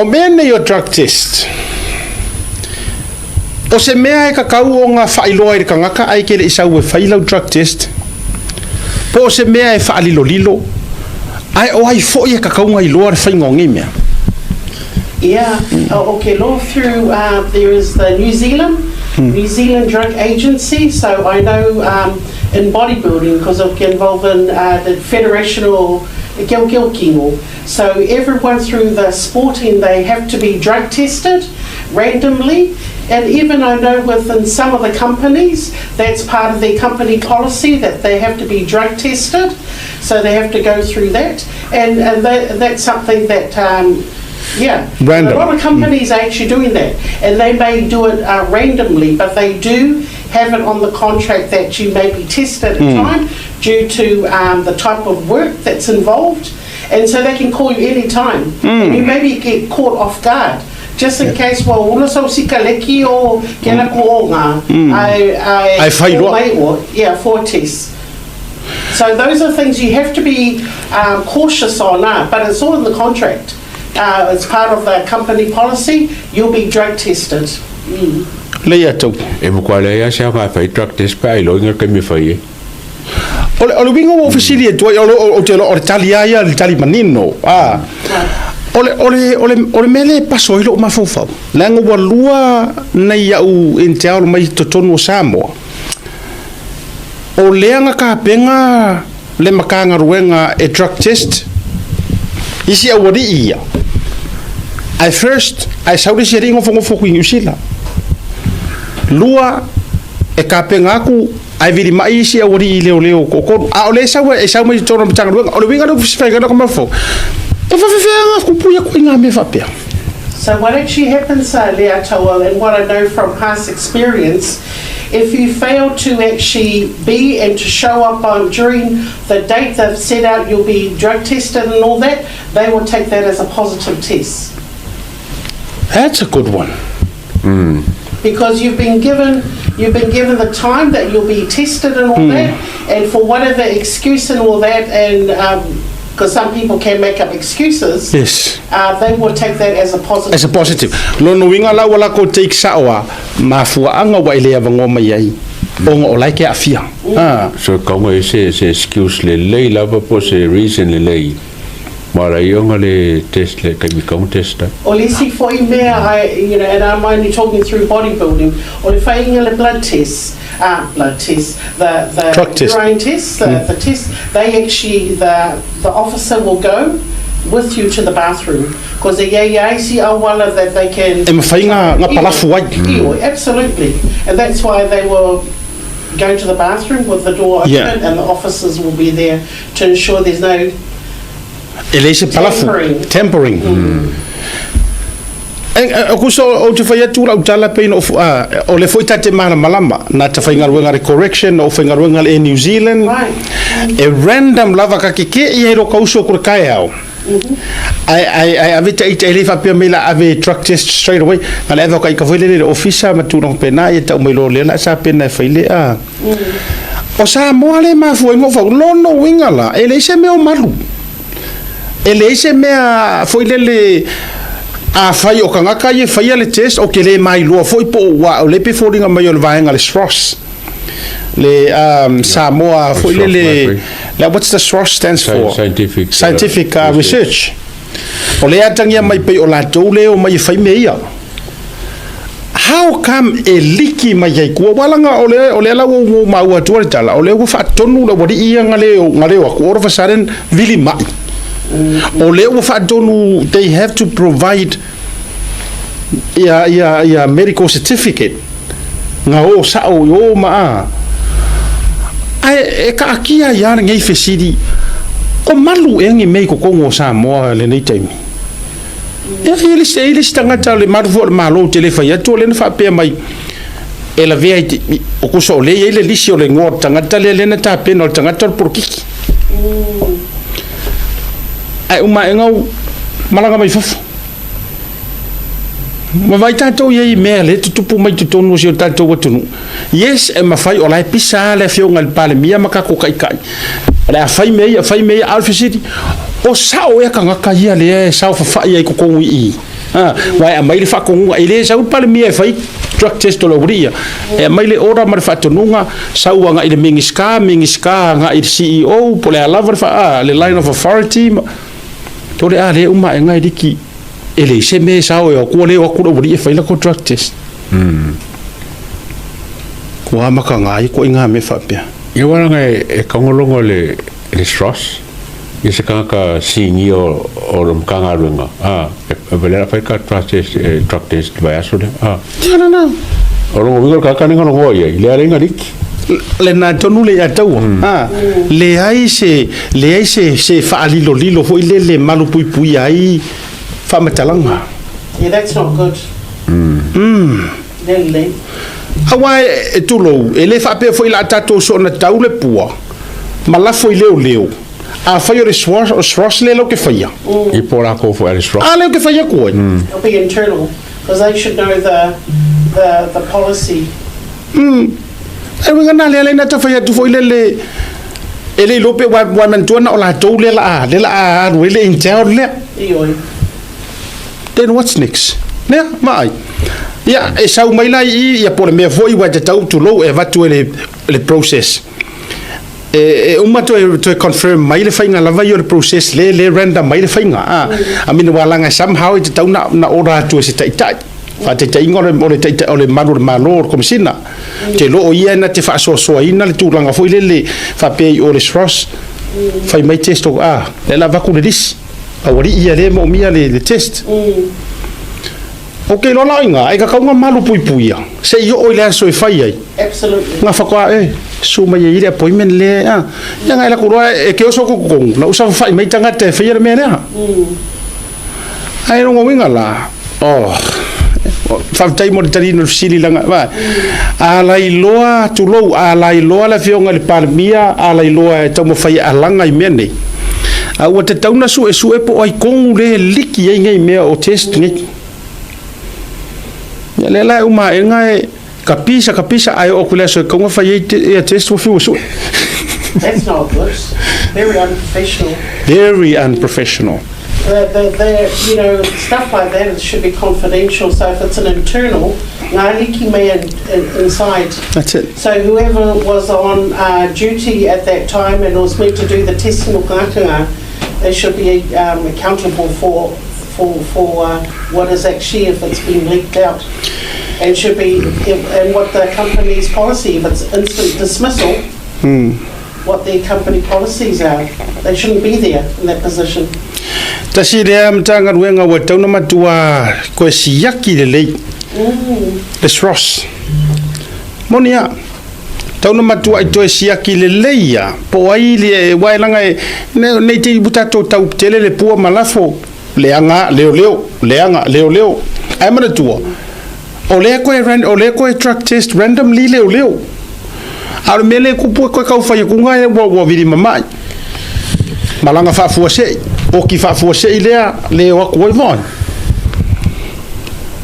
O mene your drug test. O se mea e kakau o ngā whailoa i kangaka ai ke le isau e whailau drug test. Po o se mea e whaalilo lilo. Ai o ai fo i e kakau ngai loa re whaingongi mea. Yeah, okay, law through, there is the New Zealand Drug Agency, so I know in bodybuilding, because I get involved in the federational Gilgilkino. So everyone through the sporting, they have to be drug tested randomly. And even I know within some of the companies, that's part of their company policy that they have to be drug tested. So they have to go through that. And that's something that, Random. A lot of companies are actually doing that. And they may do it randomly, but they do have it on the contract that you may be tested at a time due to the type of work that's involved. And so they can call you any time. And you maybe get caught off guard. Just in case, well, ula sau sikaleki o kena ko ngā. I whailua. For tests. So those are things you have to be cautious on, but it's all in the contract. As part of the company policy, you'll be drug tested. Leia tau. E mo kwa leia sia fai drug test pa I loinga ke me fai. Ole wingo o ofisili e toi o te o tali aia le tali manino. Ole mele paso ilo ma fofa. Lango wa lua nei au in te ao mai totonu o Samoa. O leanga ka penga le makanga ruenga e drug test. Isi a wadi ia. I saudi si ringo fongo i New Zealand. Lua e ka penga aku ai viri mai isi a wadi i leo ko a ole sa mai tono mtanga ruenga. Ole winga no fisifai kana kama fo. E fa kupuia ko inga me fa pea. So what actually happens, Lea Taua, and what I know from past experience, if you fail to actually be and to show up on during the date they've set out, you'll be drug tested and all that, they will take that as a positive test. That's a good one. Because you've been given the time that you'll be tested and all that, and for whatever excuse and all that, and because some people can make up excuses. Yes. They will take that as a positive. As a positive. Lono winga la wala ko take sawa mafua anga wa ile avango mai ai. Onga o like afia. So kaunga se excuse le lei lava po se reason le lei. Mara yonga le test le kai kaung testa. O lisi foi mea and I'm only talking through bodybuilding. O le whainga le blood test, the drug test. urine test, the test. They actually the officer will go with you to the bathroom because the see awala that they can. E mawhainga nga palafu wai. Absolutely, and that's why they will go to the bathroom with the door open, and the officers will be there to ensure there's no tampering. Kuso o te whaia tūra au tala peina o le foi tate mana malama na te whaingaruenga re correction o whaingaruenga e New Zealand e random lava ka keke i hero kauso kura kai au ai avita ita ele fa pia mela ave drug test straight away na eva kai ka foi le officer ma tūra pena e tau mai lo le na sa pena e whaile o sa moa le ma foi mo fa lono wingala ele se meo malu ele se mea foi le a fai o kangaka ye fai le test o ke le mai lo foi po wa le pe foringa mai o vaenga le SROS le Samoa foi le what's the SROS stands for scientific research o le atangia mai pe o la tole o mai fai meia how come e liki mai ai ko walanga o le la o ma wa tuar tala o le wo fa tonu le wadi ia ngale o ko orfa saren vili mai o le wo fa tonu they have to provide medical certificate nga o sa o ma ai e ka kia ya ngai fesidi o malu engi mei ko ngo sa mo le nei taimi ele stanga tale marvo malo telefa ya to le fa pe mai ela vea o ko so le ele lisio le ngor tanga tale le na ta pe no tanga tor por kiki ai uma engau malanga mai fofu ma vai tanto ye mele tupu mai tutonu se tanto watunu yes e ma fai olai pisa le fio ngal pale mia maka ko kai kai la fai me alfa city o sao e kanga kai le sao fa fai ai ko ko wi Wai a mai le whakongunga i le sau pale mia e whai drug test o la uria. E mai le ora ma le whatonunga sauanga i le mingiska nga i le CEO po le alava le line of authority. Tore a le uma e ngai diki e le se me sao e o kua le o kura uria whai la ko drug test. Kua maka ngai ko inga me whapea. Ia waranga e kongolongo le Sross. Ia se kanga singi o le mkanga runga. E velera whai ka drug test vai aso le. Tiana. O rongo wingo kaka ninga no ngoi ai. Le arenga riki. Le na tonu le atau. Le ai se whaalilo lilo fo le malu pui pui ai whamatalanga. Yeah, that's not good. Really. Awa e tulo e le whape fo ila tatou so na tau le pua. Ma la fo i leo. A whai o le Sross le lo ke whaia. I pora ko fo le Sross. A leo ke whaia koe. It'll be internal because they should know the policy. E winga na le na ta whaia tu fo i le e le lope wa mantuana o la tau le la a le intel le. Ioi. Then what's next? Nea, mai. Ia, e sau mai lai ia pole mea foi wa te tau tu lo e vatu le process. E uma to confirm mai le fainga lava yo le process le random mai le fainga. I mean walanga somehow te tau na ora tu se tai. Fa te tai ngore mo le tai o le malo komisina. Te lo ia na te fa so ina le tulanga foi le fa pe o le Sross. Fai mai test o le lava ku le dis. Awari ia le mo mia le test. Okay, lo lainga, ai ka kaunga malu pui pui. Se yo o le so e fai ai. Absolutely. Nga whakua su mai i le appointment le ia ngai la kurua e ke oso kukong na usa whai mai tanga te whaia mea rea. Ai rongo winga la. Whaftai mo le tarino sili langa. Alai loa tulou, alai loa la whionga le paramia, alai loa e tau mo whai alanga i mea nei. Ua te tauna su e po ai kongu le liki ei ngai mea o test ngai. Ya le la uma e ngai kapisa ai o kule so konga whai e test wo fiu so. That's not good. Very unprofessional. Very unprofessional. You know, stuff like that should be confidential. So if it's an internal, ngaliki may inside. That's it. So whoever was on duty at that time and was meant to do the testing of ngākanga, they should be accountable for what is actually if it's been leaked out, and should be and what the company's policy if it's instant dismissal. What their company policies are. They shouldn't be there in that position. Tasi rea mtanga ruenga wa tauna matua koe siyaki le lei. Le Sross. Monia. Tauna matua i toe siyaki le leia. Po ai le wailanga e nei te ibutato tau tele le pua malafo. Leanga leo. Ai mana tua. O le koe drug test randomly leo. Aru mele kupu koe kau whai kunga e wa viri mamai. Malanga whafua sei. O ki whafua sei leo a koe vai.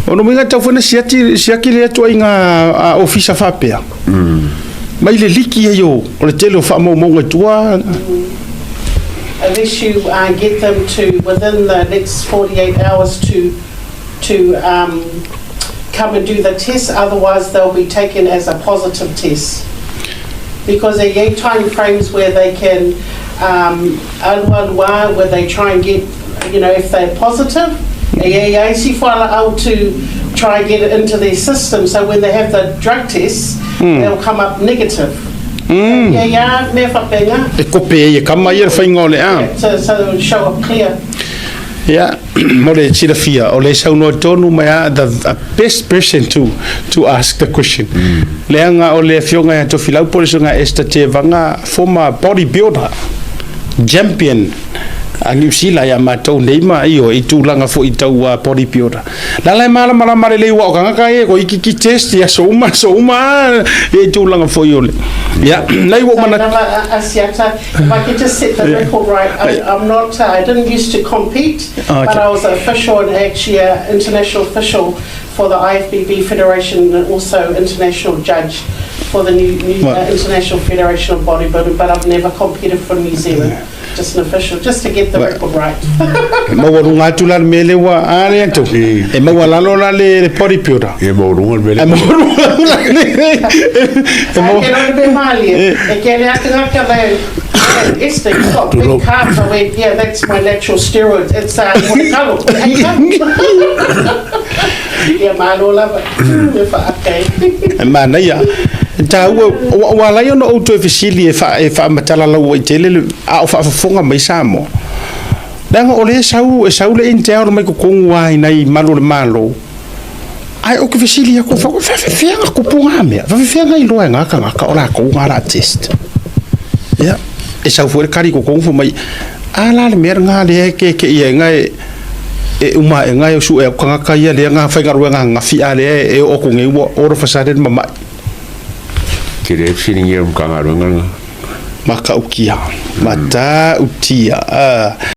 Ono minga tau whana siaki lea tua i ngā ofisa whapea. Mai le liki e yo. O le tele o whamaunga tua. Unless you get them to within the next 48 hours to come and do the test, otherwise they'll be taken as a positive test. Because there are time frames where they can where they try and get, you know, if they're positive, out to try and get it into their system. So when they have the drug tests, they'll come up negative. Me whapenga. E kope e kama i whainga le a. So they'll show up clear. Yeah, mo le tira fia o le sauno tonu mai the best person to ask the question. Leanga o le fionga ya to filau polisunga esta te vanga former bodybuilder champion a New Zealand ya matou neima io I tūlanga fo I tau bodybuilder. Lalai mala le wa o kanga e ko iki test ya so uma e tūlanga fo iole. Yeah, nei wo mana Asiata, if I could just set the record right, I'm not, I didn't used to compete, but I was an official and actually an international official for the IFBB Federation and also international judge for the new International Federation of Bodybuilding, but I've never competed for New Zealand. just an official, just to get the record right. Mawarunga tula mele wa ale anto. E mawalalo la le poripiura. E mawarunga mele. I can only be Mali. I can't Esther, you got big calves. I went, yeah, that's my natural steroids. It's watercolor. Yeah, man, all of it. Okay. Mana ya. Ta wala yo no auto efficiently fa matala la wo tele a fa fonga mai samo. Danga ole sau le intero mai ko kongwa nai malo. Ai o que efficiently ko fa fa ko punga me. Fa fa ngai lo nga ka ola ko ngara test. Ya. E sau fuere kari ko kong fu mai ala le mer nga le ke ye ngai e uma e ngai su e kanga ka ia le nga fa garu nga fi ale e o ko ngai o ro fa sa de mama ke le fini ngi kanga ro nga maka ukia mata utia